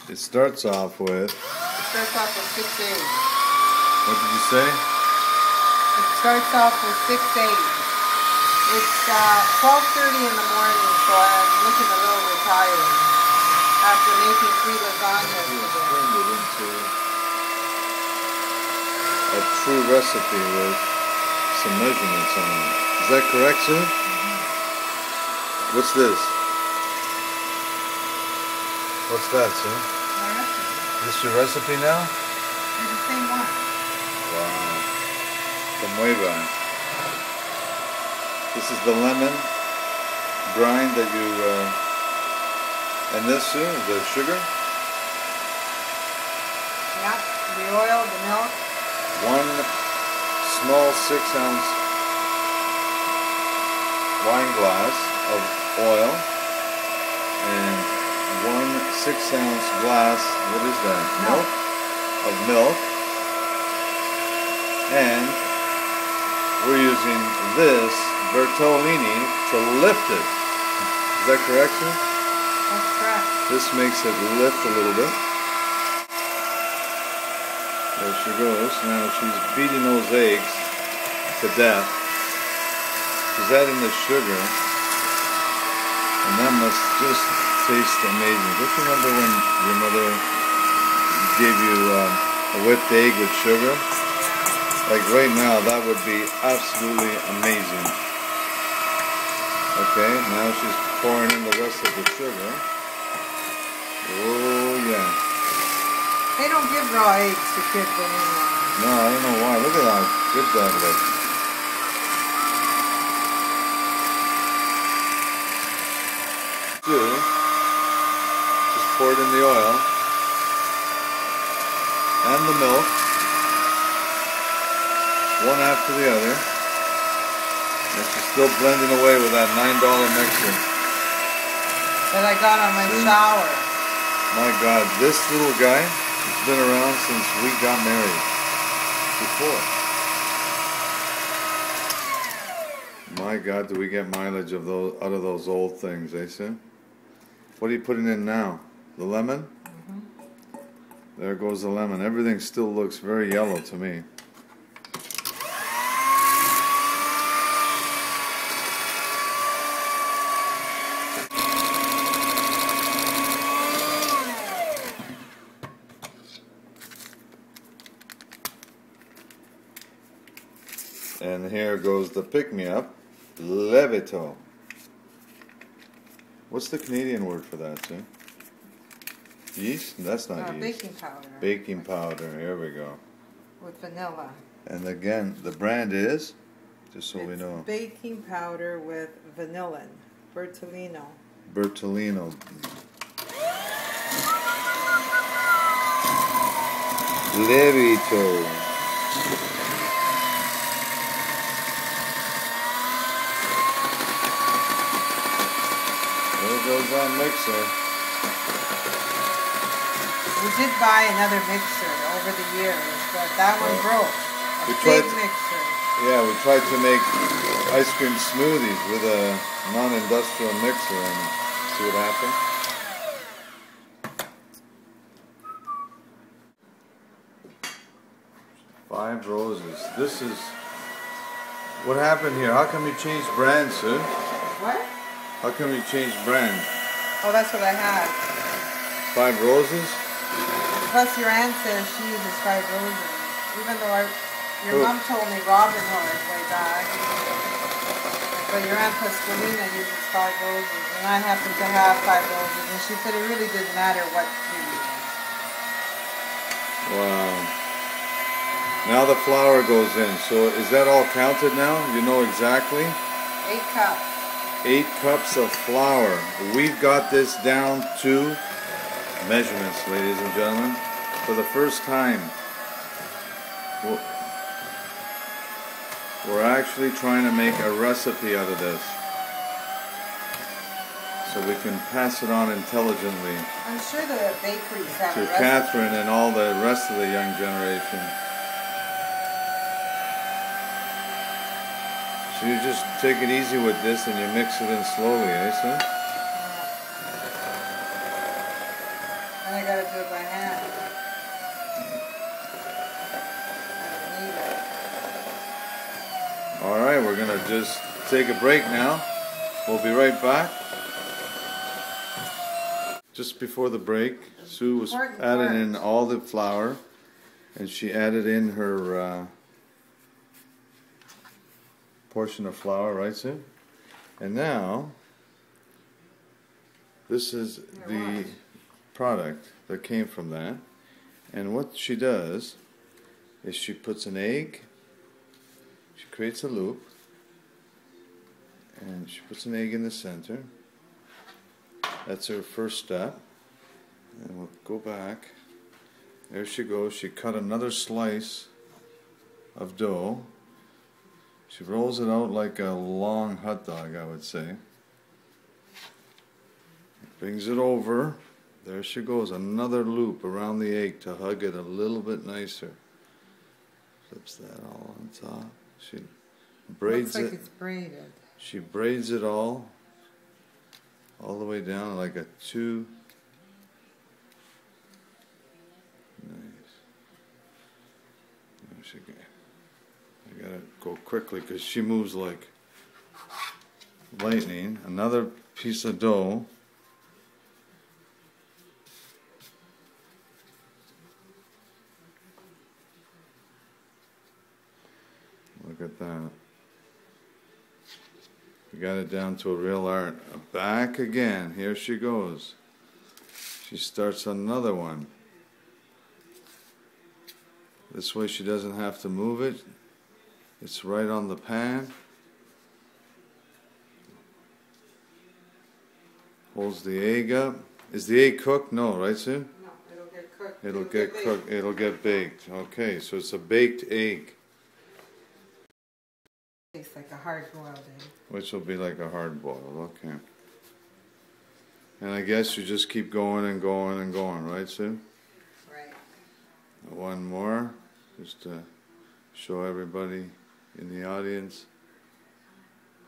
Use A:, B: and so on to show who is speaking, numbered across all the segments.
A: It starts off with...
B: It starts off with 6 eggs.
A: What did you say?
B: It starts off with 6 eggs. It's 12:30 in the morning, so I'm looking a little retired after making 3 lasagnas today.
A: Turned it into a true recipe with some measurements on it. Is that correct, sir?
B: Mm-hmm.
A: What's this? What's that, sir?
B: My recipe.
A: Is this your recipe now?
B: It's the same one.
A: Wow. From way back. This is the lemon brine that you, and this, sir, the sugar?
B: Yeah, the oil, the milk.
A: 1 small 6-ounce wine glass of oil and 1 6-ounce glass, what is that? Milk? Of milk. And we're using this Bertolini to lift it. Is that correct, sir?
B: That's correct.
A: This makes it lift a little bit. There she goes. Now she's beating those eggs to death. She's adding the sugar. And that must just taste amazing. Just remember when your mother gave you a whipped egg with sugar? Like right now, that would be absolutely amazing. Okay, now she's pouring in the rest of the sugar. Oh yeah.
B: They don't give raw eggs to kids anymore.
A: No, I don't know why. Look at how good that looks. Just pour it in the oil and the milk, one after the other. And she's still blending away with that $9 mixer
B: that I got on my shower.
A: My God, this little guy has been around since we got married. Before. My God, do we get mileage of those out of those old things, eh, sir? What are you putting in now? The lemon?
B: Mm-hmm.
A: There goes the lemon. Everything still looks very yellow to me. And here goes the pick-me-up, Levito. What's the Canadian word for that, sir? Yeast? That's not yeast.
B: Baking powder.
A: Baking powder, here we go.
B: With vanilla.
A: And again, the brand is, just so we know.
B: Baking powder with vanillin. Bertolino.
A: Bertolino. Levito. There goes that mixer.
B: We did buy another mixer over the years, but that one broke. A big mixer.
A: Yeah, we tried to make ice cream smoothies with a non-industrial mixer and see what happened. Five Roses. This is... What happened here? How come you changed brands, sir?
B: What?
A: How come you changed brand?
B: Oh, that's what I had.
A: 5 Roses?
B: Plus your aunt says she uses 5 Roses. Even though your mom told me Robin Hood way back. But your aunt Pasqualina uses 5 Roses. And I happen to have 5 Roses. And she said it really didn't matter what you used.
A: Wow. Now the flour goes in. So is that all counted now? You know exactly?
B: 8 cups.
A: 8 cups of flour. We've got this down to measurements, ladies and gentlemen. For the first time, we're actually trying to make a recipe out of this so we can pass it on intelligently.
B: I'm sure the bakeries have
A: to Catherine and all the rest of the young generation. So you just take it easy with this and you mix it in slowly, eh, son?
B: And I gotta do a
A: Alright, we're going to just take a break now. We'll be right back. Just before the break, Sue was adding in all the flour, and she added in her portion of flour, right, Sue? And now, this is the product that came from that. And what she does is she puts an egg, she creates a loop, and she puts an egg in the center. That's her first step. And we'll go back. There she goes. She cut another slice of dough. She rolls it out like a long hot dog, I would say. Brings it over. There she goes. Another loop around the egg to hug it a little bit nicer. Flips that all on top. She braids it.
B: Looks like it's braided.
A: She braids it all the way down like a two. Nice. There she goes. I gotta go quickly because she moves like lightning. Another piece of dough. Look at that. We got it down to a real art. Back again. Here she goes. She starts another one. This way she doesn't have to move it. It's right on the pan. Holds the egg up. Is the egg cooked? No, right, Sue?
B: No, it'll get cooked.
A: It'll get cooked. It'll get baked. Okay, so it's a baked egg.
B: Tastes like a hard-boiled egg.
A: Which will be like a hard boil, okay. And I guess you just keep going and going and going, right, Sue?
B: Right.
A: One more, just to show everybody in the audience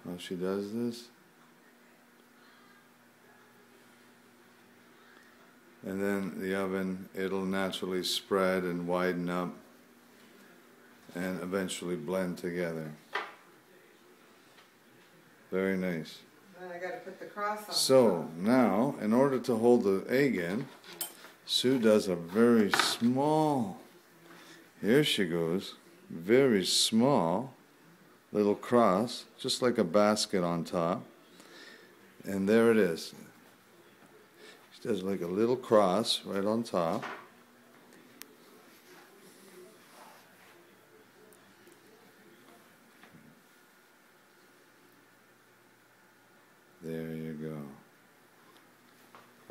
A: how she does this. And then the oven, it'll naturally spread and widen up and eventually blend together. Very nice.
B: Then I got to put the cross on.
A: So now, in order to hold the egg in, Sue does a very small, here she goes, very small little cross, just like a basket on top. And there it is. She does like a little cross right on top. There you go.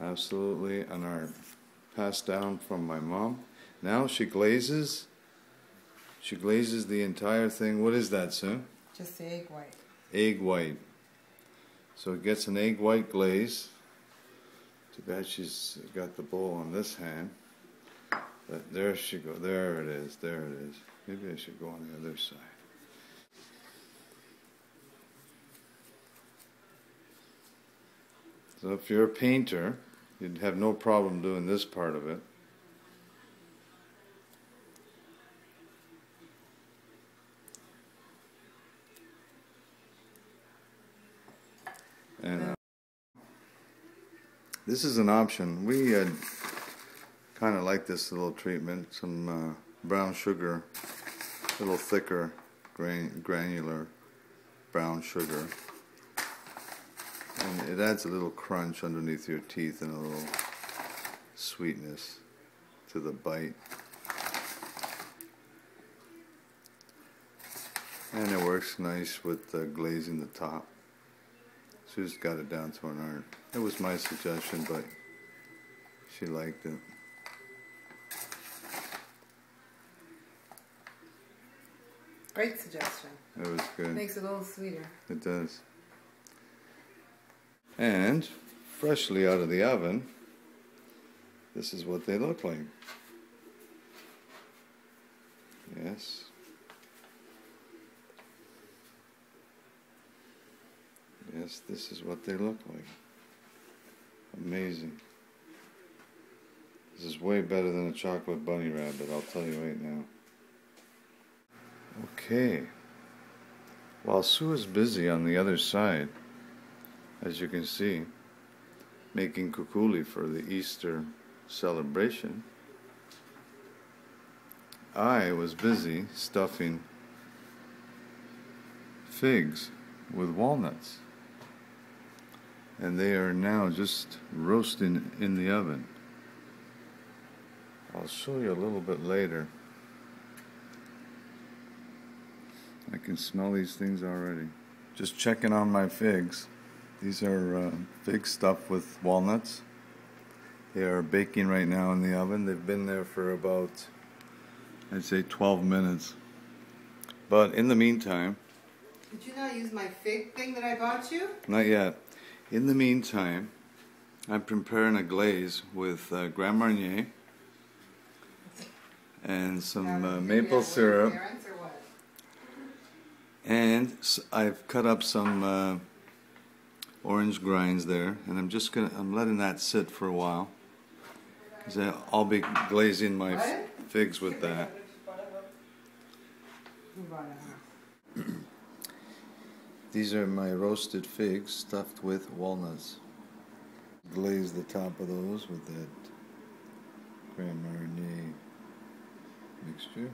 A: Absolutely an art. Passed down from my mom. Now she glazes. She glazes the entire thing. What is that, Sue?
B: Just the egg white.
A: Egg white. So it gets an egg white glaze. Too bad she's got the bowl on this hand. But there she goes. There it is. There it is. Maybe I should go on the other side. So if you're a painter, you'd have no problem doing this part of it. And this is an option. We kind of like this little treatment. Some brown sugar, a little thicker, granular brown sugar. And it adds a little crunch underneath your teeth and a little sweetness to the bite. And it works nice with glazing the top. Sue's got it down to an art. It was my suggestion, but she liked it.
B: Great suggestion.
A: It was good.
B: Makes it a little sweeter.
A: It does. And freshly out of the oven, this is what they look like. Yes. Yes, this is what they look like. Amazing. This is way better than a chocolate bunny rabbit, I'll tell you right now. Okay. While Sue is busy on the other side, as you can see, making cuculli for the Easter celebration, I was busy stuffing figs with walnuts, and they are now just roasting in the oven. I'll show you a little bit later. I can smell these things already. Just checking on my figs. These are figs stuffed with walnuts. They are baking right now in the oven. They've been there for about, I'd say, 12 minutes. But in the meantime...
B: Did you not use my fig thing that I bought you?
A: Not yet. In the meantime, I'm preparing a glaze with Grand Marnier and some maple syrup. And I've cut up some orange grinds there, and I'm letting that sit for a while, because I'll be glazing my figs with that. These are my roasted figs stuffed with walnuts. Glaze the top of those with that Grand Marnier mixture.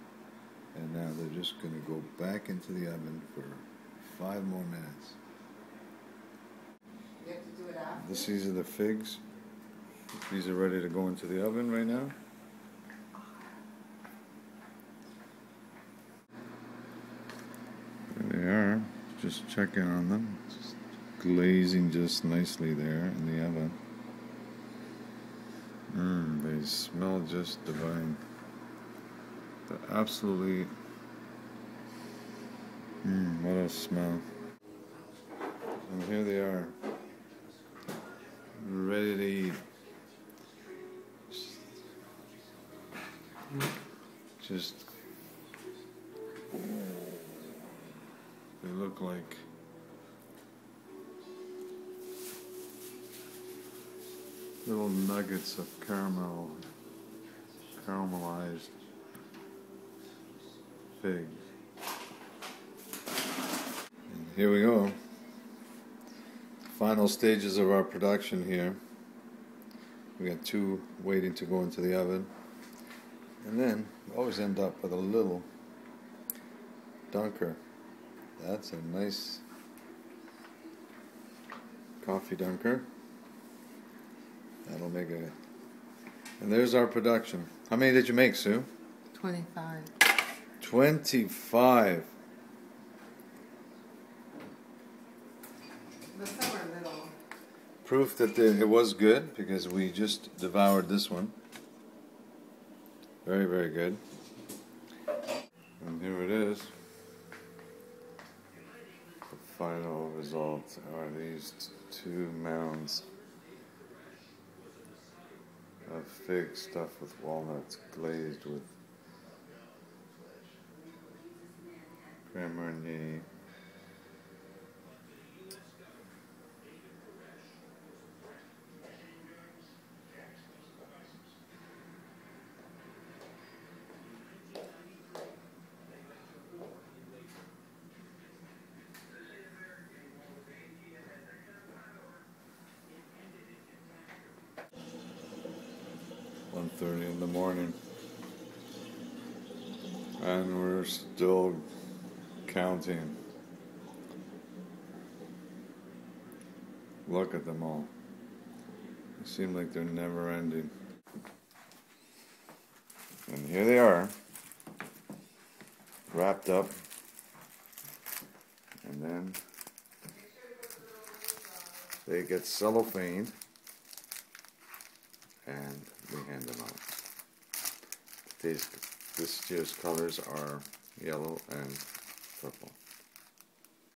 A: And now they're just going to go back into the oven for 5 more minutes.
B: You have to do it after?
A: These are the figs. These are ready to go into the oven right now. There they are. Just checking on them. Just glazing just nicely there in the oven. They smell just divine. They're absolutely, what a smell. And here they are, ready to eat. Just, they look like little nuggets of caramelized figs. And here we go. Final stages of our production here. We got 2 waiting to go into the oven. And then we always end up with a little dunker. That's a nice coffee dunker. That'll make a... And there's our production. How many did you make, Sue?
B: 25.
A: 25.
B: But some are little.
A: Proof that it was good, because we just devoured this one. Very, very good. And here it is. The final result are these 2 mounds of fig stuffed with walnuts, glazed with Grand Marnier. .30 in the morning, and we're still counting. Look at them all. They seem like they're never ending. And here they are, wrapped up, and then they get cellophaned, and we hand them out. This year's colors are yellow and purple.